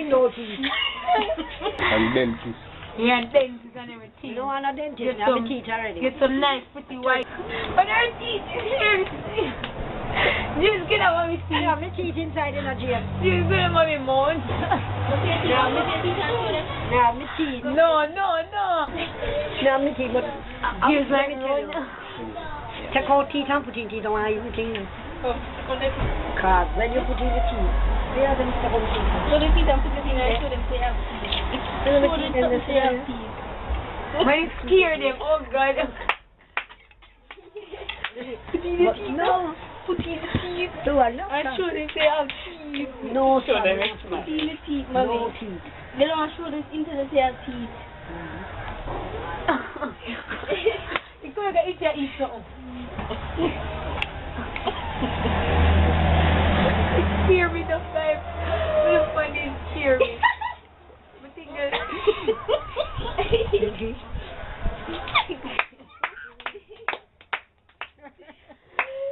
no teeth. And dentist. Yeah, dentist and everything. No, I'm not dentist. I have teeth already. Get some nice, pretty white. But her teeth is here. Just get out of my teeth. I have my teeth inside in a jail. Just get out of my mouth. No, my teeth. No. No, my teeth, but Just like one. take out teeth and put in teeth. Don't want to eat teeth. Because when you put in the teeth, they are them stubborn teeth. So the teeth and put the thing, I show them say have teeth. So the teeth and the have teeth. When it scared them, oh God. Put in the teeth. No. Put in the teeth. So I know. I show them say have teeth. No, Put in the teeth, mommy. no teeth. They don't show this into the say have teeth. You could have eat your eat something. It scared me the five. The fun is scared me. But think that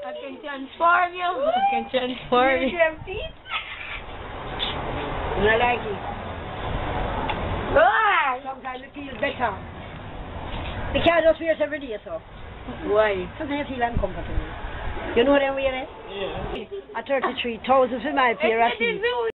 I can transform you. I can transform you. You have teeth? I like it. Ah! Sometimes it feels better. The cat just wears every day, so. Why? Sometimes I feel uncomfortable. You know what I'm wearing? Yeah. A 33,000 for my pair of teeth.